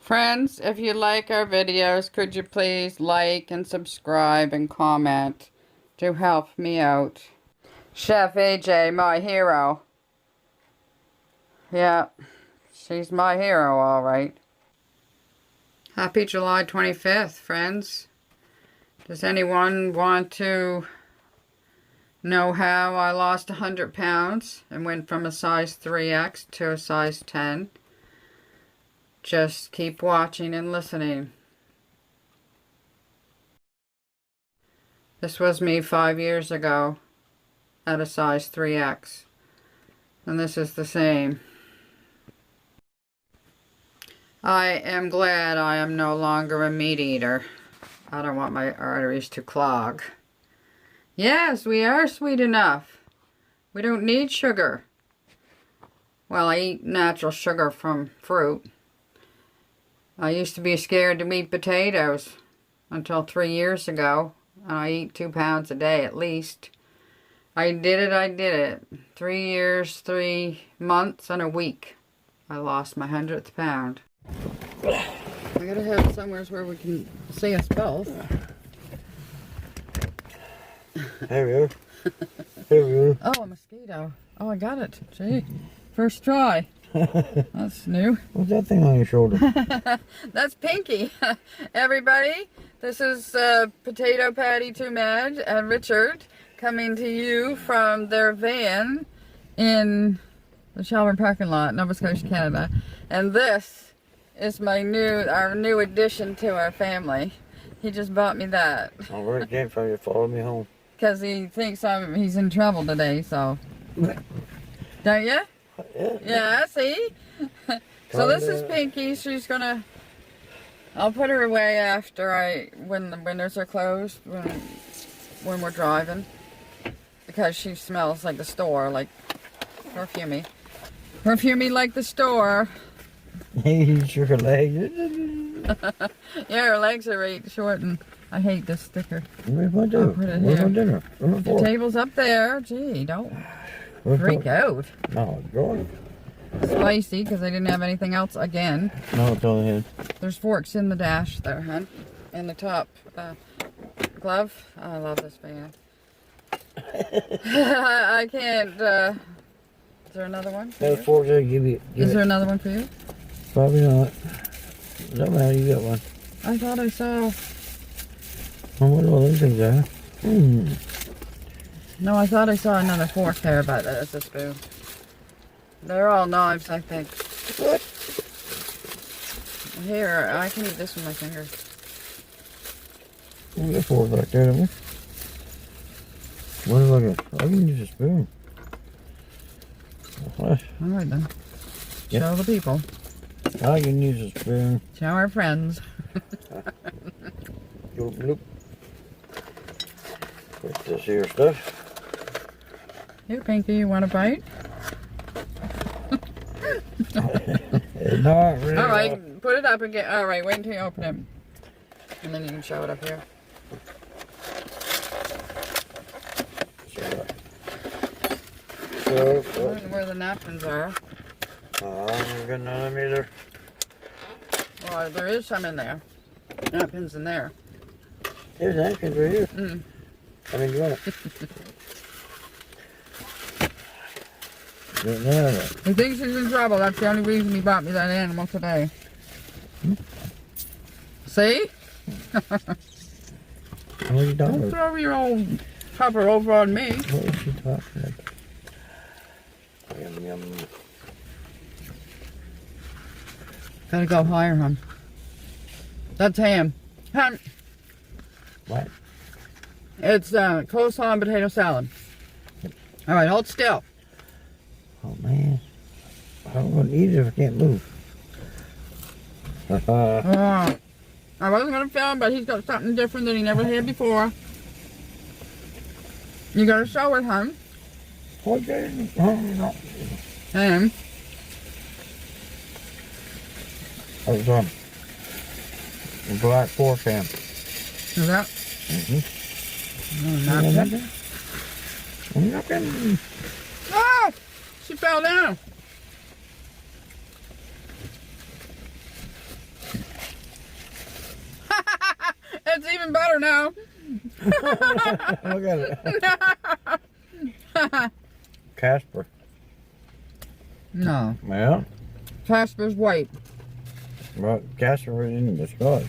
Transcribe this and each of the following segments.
Friends, if you like our videos, could you please like and subscribe and comment to help me out. Chef AJ, my hero. Yeah, she's my hero, all right. Happy July 25th, friends. Does anyone want to know how I lost 100 pounds and went from a size 3X to a size 10? Just keep watching and listening. This was me 5 years ago at a size 3X. And this is the same. I am glad I am no longer a meat eater. I don't want my arteries to clog. Yes, we are sweet enough. We don't need sugar. Well, I eat natural sugar from fruit. I used to be scared to eat potatoes until 3 years ago. And I eat 2 pounds a day at least. I did it. 3 years, 3 months, and a week. I lost my 100th pound. I gotta have somewhere where we can see us both. There we are. There we are. Oh, a mosquito. Oh, I got it. Gee, first try. That's new. What's that thing on your shoulder? That's Pinky. Everybody, this is Potato Patty Too Mad and Richard coming to you from their van in the Shelburne parking lot, Nova Scotia, Canada. And this is our new addition to our family. He just bought me that. Oh, where it came from? You followed me home. Because he thinks he's in trouble today, so. Don't you? Yeah, see? So this is Pinky. She's gonna... I'll put her away after when the windows are closed, when we're driving. Because she smells like the store, like perfumey. Perfumey like the store. Use your leg. Yeah, her legs are right short, and I hate this sticker. Where's my dinner? Where's my dinner? The table's up there. Gee, don't freak out. No, go on. Spicy, because I didn't have anything else again. No, it's on the head. There's forks in the dash there, hon. In the top glove. Oh, I love this van. I can't, is there another one? Those forks I give you. Is there another one for you? Probably not. Don't matter, you got one. I thought I saw. Oh, what are all these things are? No, I thought I saw another fork there, but it's a spoon. They're all knives, I think. What? Here, I can eat this with my fingers. We got fork right there, don't we? What do I get? I can use a spoon. What? Alright then. Yep. Show the people. I can use a spoon. Show our friends. Loop. Put this here stuff. Here, Pinky, you want a bite? Not really. Alright, put it up again. Alright, wait until you open it. And then you can show it up here. Where the napkins are. Oh, I'm got none of them either. Well, there is some in there. Napkins in there. There's napkins right here. I mean, you want it? He thinks he's in trouble. That's the only reason he bought me that animal today. See? What are you talking Don't about? throw your old pupper over on me. What is she talking about? Yum, yum. Gotta go higher, hon. That's ham. Hon. What? It's coleslaw and potato salad. Alright, hold still. Oh, man. I'm going to eat it if I can't move. I wasn't going to film, but he's got something different that he never had before. You gotta show it, hon. Okay. Ham. That was black pork ham. Is that? Napkin. Ah! She fell down. Look at it. Casper. No. Well, Casper's white. well, Casper is in disguise.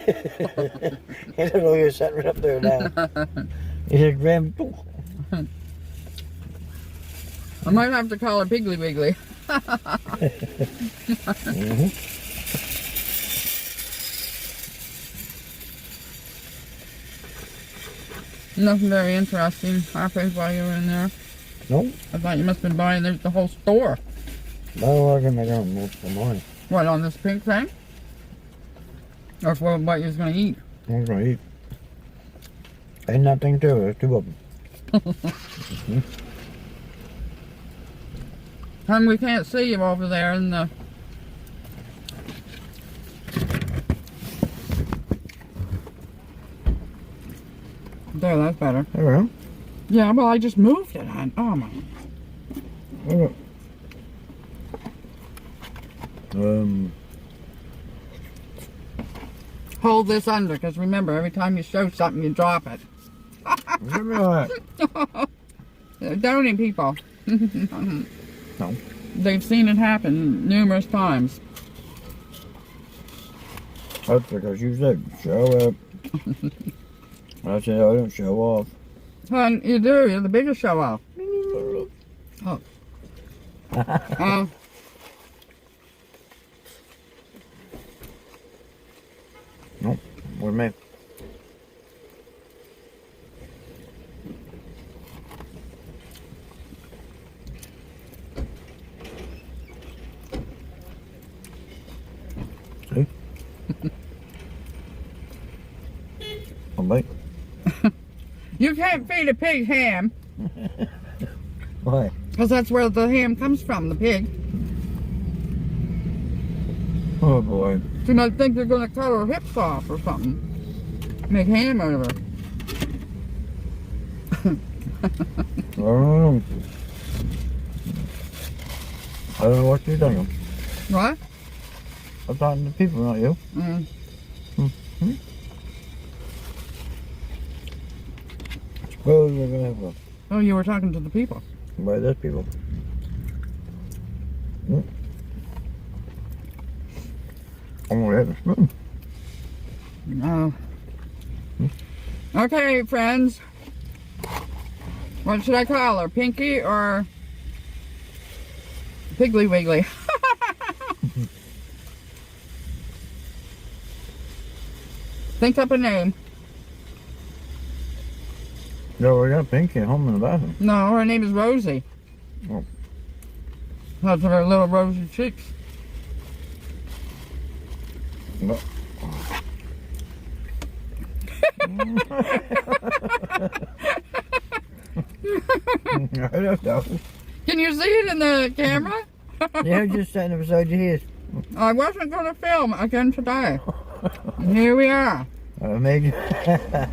He looked like he was sitting right up there now. He said, Graham, I might have to call her Piggly Wiggly. Nothing very interesting happened while you were in there. Nope. I thought you must have been buying the whole store. No, I can make it most of the morning. What, on this pink thing? Or for what you was going to eat? I'm going to eat. Ain't nothing to it. There's two of them. Hon, we can't see you over there in the... There, that's better. There we go. Yeah, well, I just moved it, hon. Oh, my... Hold this under, because remember, every time you show something, you drop it. Give me that. Don't eat people. No. They've seen it happen numerous times. That's because you said, show up. I said, I don't show off. Hon, you do. You're the biggest show off. Oh. Nope. With me. See? I'll bite. You can't feed a pig ham. Why? Because that's where the ham comes from, the pig. Oh boy. You might think they're going to cut her hips off or something. Make ham out of her. Oh. I don't know what you're doing. What? I'm talking to people, not you. Mm. Mm-hmm. Suppose we're gonna have a Oh, you were talking to the people. by those people. Mm. I'm gonna have a spoon. No. Okay, friends. What should I call her? Pinky or Piggly Wiggly? Think up a name. No, we got Pinky at home in the bathroom. No, her name is Rosie. Oh. That's her little rosy cheeks. No. I don't know. Can you see it in the camera? Yeah, I'm just sitting beside your head. I wasn't going to film again today. And here we are. I made you. I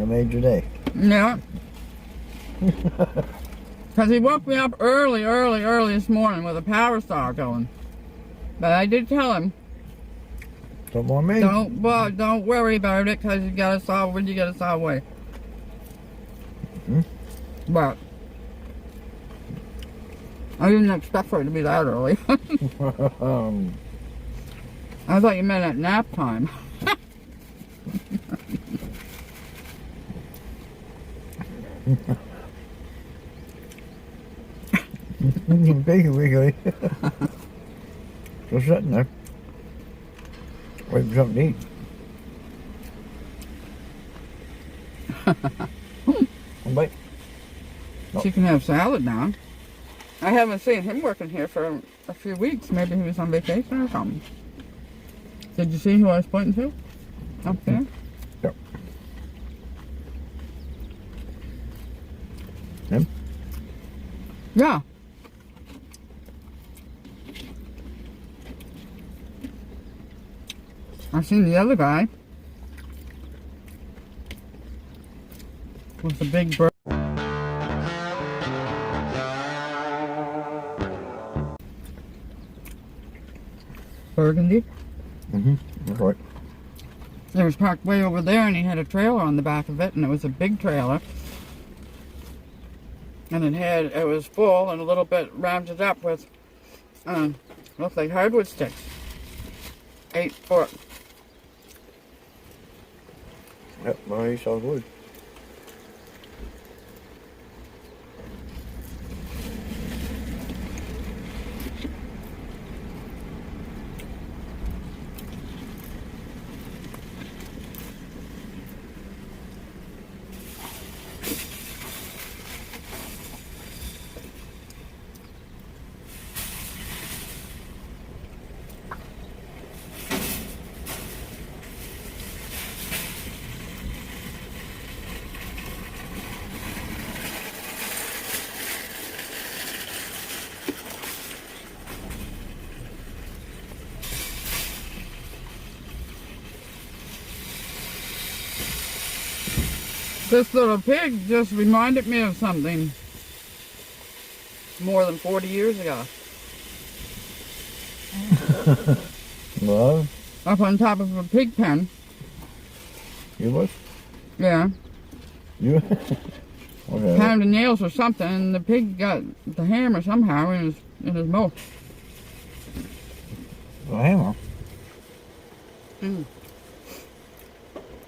made your day. Yeah. Because he woke me up early this morning with a power saw going. But I did tell him, Don't want me. don't worry about it, because you got to saw when you got to saw away. Mm-hmm. But I didn't expect for it to be that early. I thought you meant at nap time. Big wiggly. Just sitting there. Waiting for something to eat. One bite. No. She can have salad now. I haven't seen him working here for a few weeks. Maybe he was on vacation or something. Did you see who I was pointing to? Up there? Yep. Him? Yeah. I've seen the other guy with the big bird. Burgundy. That's right. It was parked way over there, and he had a trailer on the back of it, and it was a big trailer. And it was full and a little bit rounded up with, looked like hardwood sticks. 8 foot. Yep, well, he saw wood. This little pig just reminded me of something more than 40 years ago. Well, Up on top of a pig pen. you was? Yeah. You? Okay. Pounding nails or something, and the pig got the hammer somehow in his mouth. A hammer?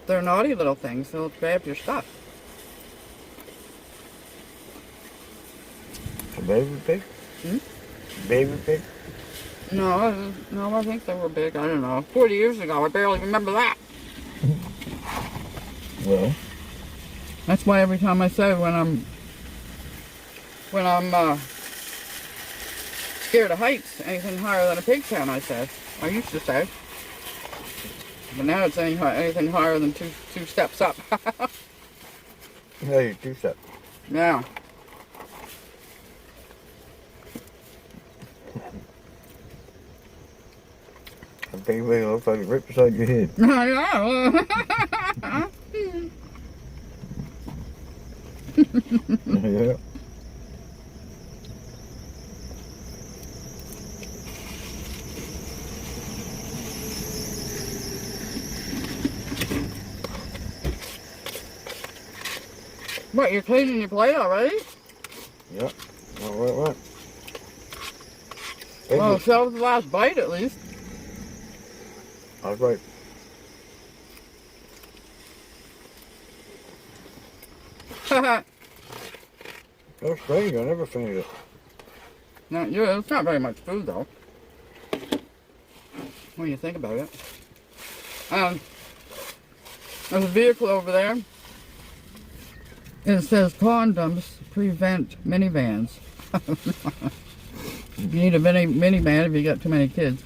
They're naughty little things. They'll grab your stuff. A baby pig? Baby pig? No, I think they were big. I don't know. 40 years ago, I barely remember that. Well, That's why every time I say when I'm scared of heights, anything higher than a pig pen, I used to say. But now it's anything higher than two steps up. yeah, you 2 steps. Yeah. A big wig looks like it's right beside your head. Yeah. What, you're cleaning your plate already? Yep. Right. Well, that was the last bite at least. That's right. That's strange, I never finished it. Not you. It's not very much food though. When you think about it. There's a vehicle over there. It says condoms prevent minivans. You need a minivan if you got too many kids.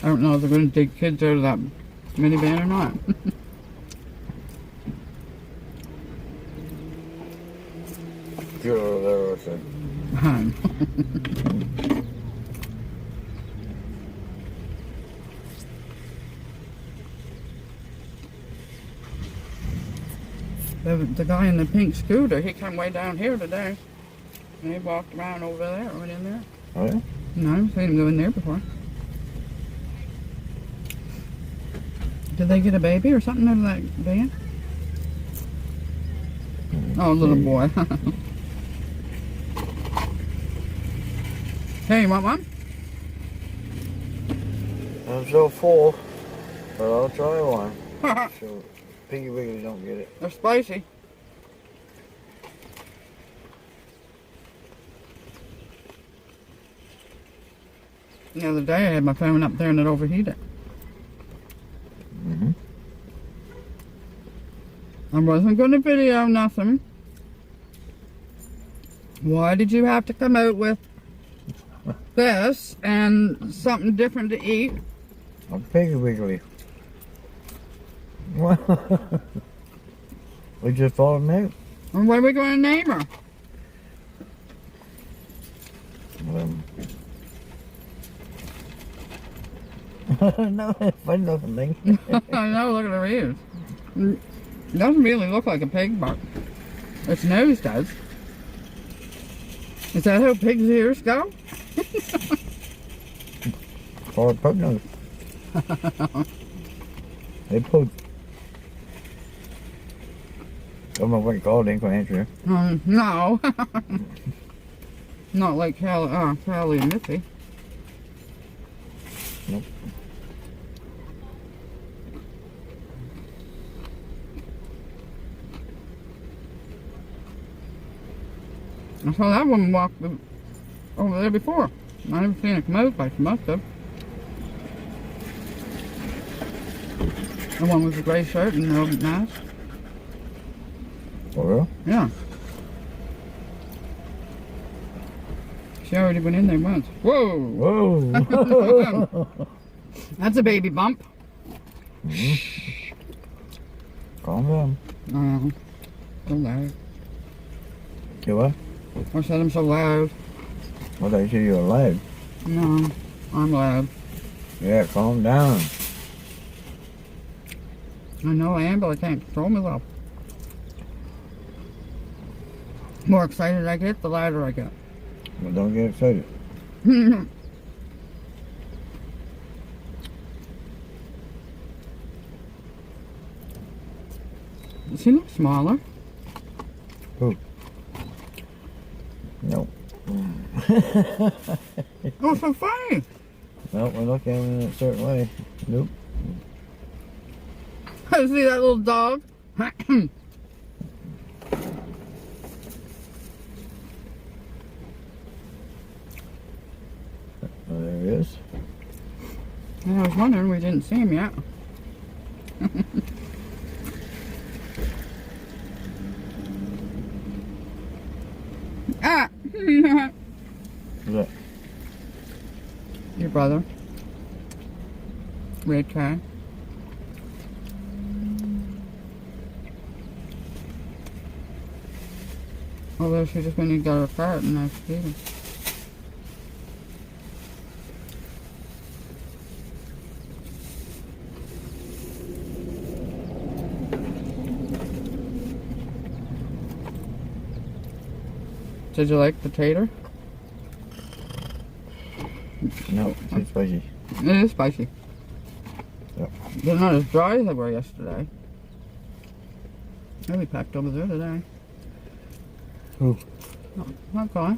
I don't know if they're going to take kids out of that minivan or not. Get over there, I said. The guy in the pink scooter, he came way down here today. And he walked around over there, went in there. Oh yeah? No, I've seen him go in there before. Did they get a baby or something out of that van? Oh, little boy. Hey, you want one? I'm so full, but I'll try one. So Piggy Wiggly don't get it. They're spicy. The other day I had my phone up there and it overheated. I wasn't going to video nothing. Why did you have to come out with this and something different to eat? A Piggy Wiggly. We just thought of it. And what are we going to name her? No, I nothing. I know, look at her ears. It doesn't really look like a pig, but its nose does. Is that how pigs' ears go? For pug nose. They pug. I don't know what you call it, ain't gonna answer. No. Not like Callie and Missy. Nope. I saw that woman walk over there before. I never seen her come out, but she must have. The one with the gray shirt and the mask. For real? Yeah. She already went in there once. Whoa! Whoa! That's a baby bump. Calm down. Oh, so loud. You what? I said I'm so loud. I thought you said you were loud. No, I'm loud. Yeah, calm down. I know I am, but I can't control myself. The more excited I get, the louder I get. Well, don't get excited. Does he look smaller? Who? No. Oh, so funny. No, we're looking at him in a certain way. Nope. See that little dog? Oh, there he is. I was wondering, we didn't see him yet. Ah! Who's that? Your brother. Red cat. Although she just went and got her cart and now she's eating. Did you like the tater? No, it's spicy. It is spicy. Yep. They're not as dry as they were yesterday. Maybe packed over there today. Who? Oh, not gone.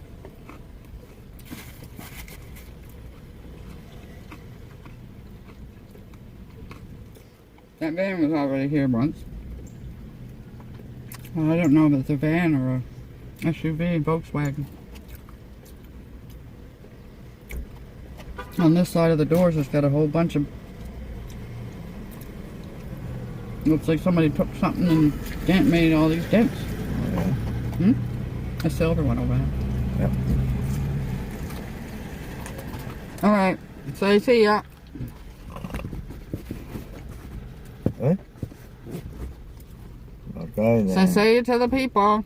That van was already here once. Well, I don't know if it's a van or a SUV, Volkswagen. On this side of the doors, it's got a whole bunch of... Looks like somebody took something and made all these dents. Yeah. A silver one over there. Yep. Alright, say see ya. What? Okay then. Say see you to the people.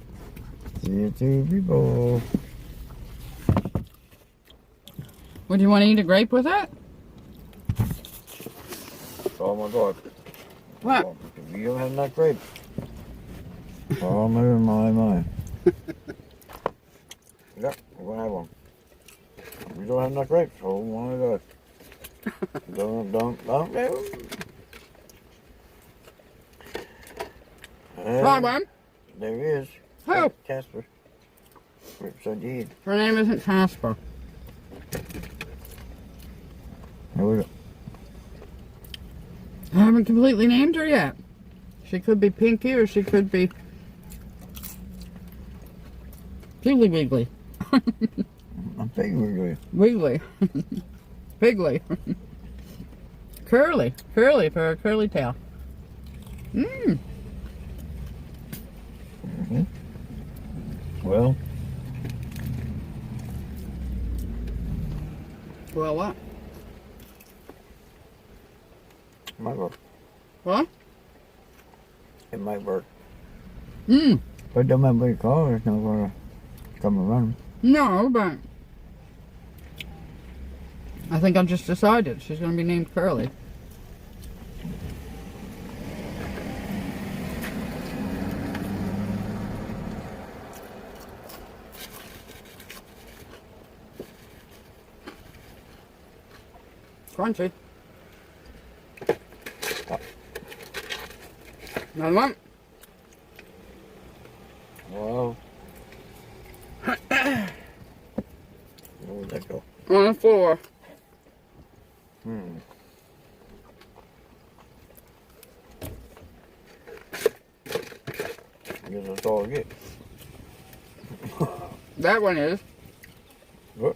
See you two people. Would you want to eat a grape with it? Oh my God. What? Oh, if you don't have enough grapes. Oh my. Yep, we're gonna have one. If you don't have enough grapes, oh my God. Don't. Try one. There he is. Who? Casper. Grapes I did. Her name isn't Casper. Here we go. I haven't completely named her yet. She could be Pinky or she could be Piggly Wiggly. I'm Piggly. Wiggly. Piggly. Curly. Curly for a curly tail. Mmm. Well. Well, what? Might work. What? It might work. Mmm. But it don't matter what you call her, it's not gonna come around. No, but I think I've just decided she's going to be named Curly. crunchy. Another one. Wow. Where'd that go? On the floor. I guess that's all I get. That one is. What?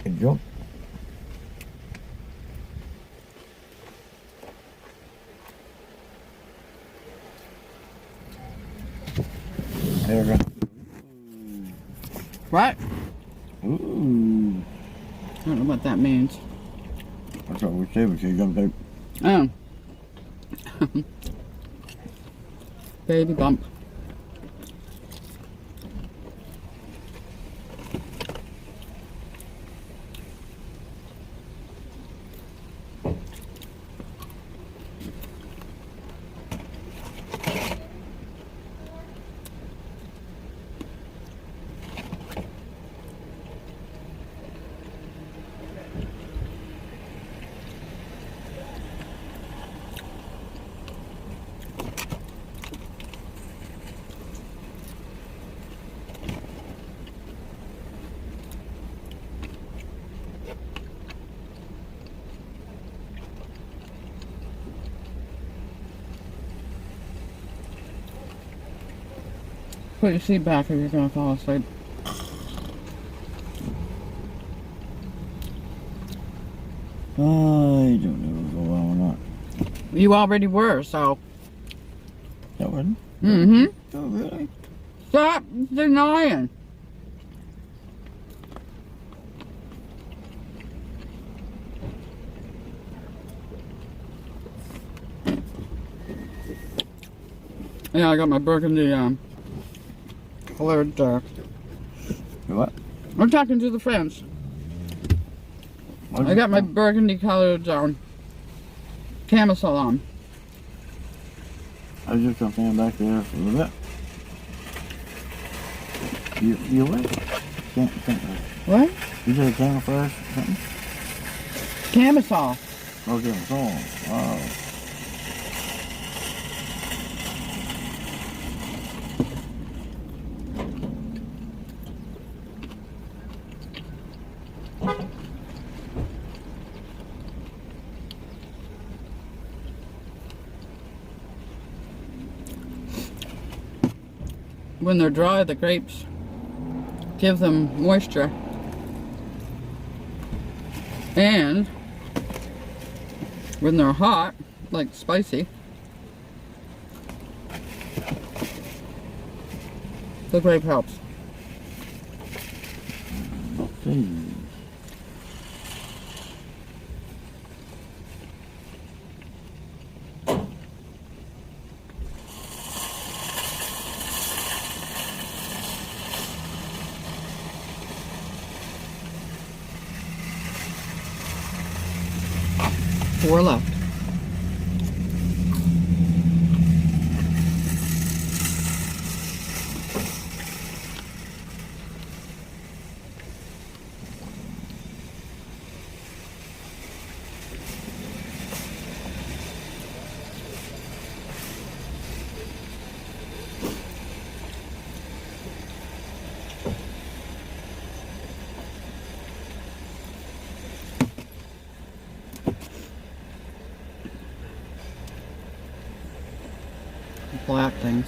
Good jump. There we go. What? Ooh. I don't know what that means. That's what we say when she jumped out. Oh. Baby bump. Put your seat back or you're going to fall asleep. I don't know if it'll go well or not. You already were, so. That wasn't? Mm-hmm. Oh, really? Stop denying. Yeah, I got my burgundy colored. What? I'm talking to the friends. I got my burgundy colored camisole on. I was just gonna stand back there for a little bit. You what? Can't. What? You said camouflage or something? Camisole. Oh, camouflage. Wow. When they're dry, the grapes give them moisture. And when they're hot, like spicy, the grape helps. Okay. Four left. Black things.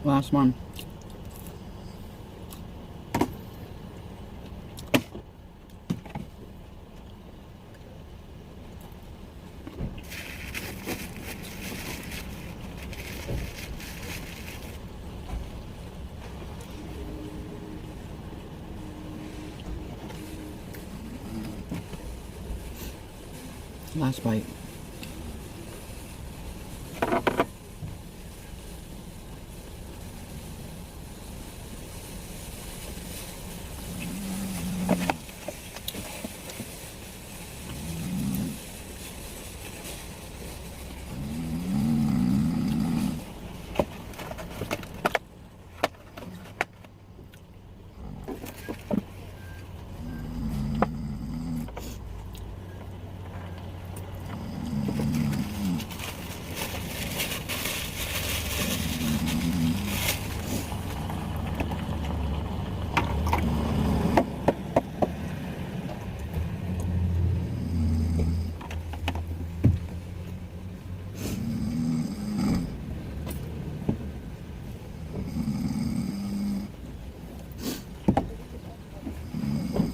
Last one. Last bite.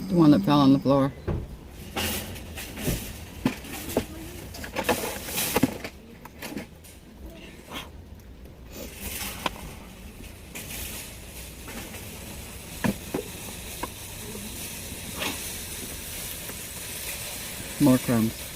The one that fell on the floor. More crumbs.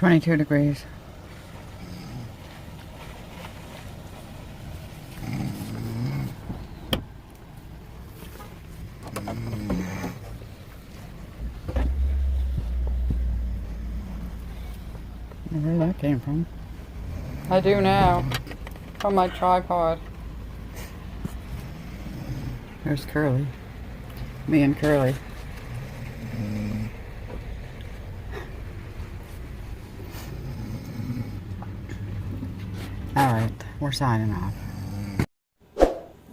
.22 degrees. Where that came from? I do now. From my tripod. There's Curly. Me and Curly. Alright, we're signing off.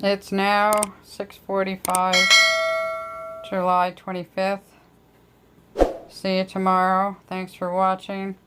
It's now 6:45, July 25th. See you tomorrow. Thanks for watching.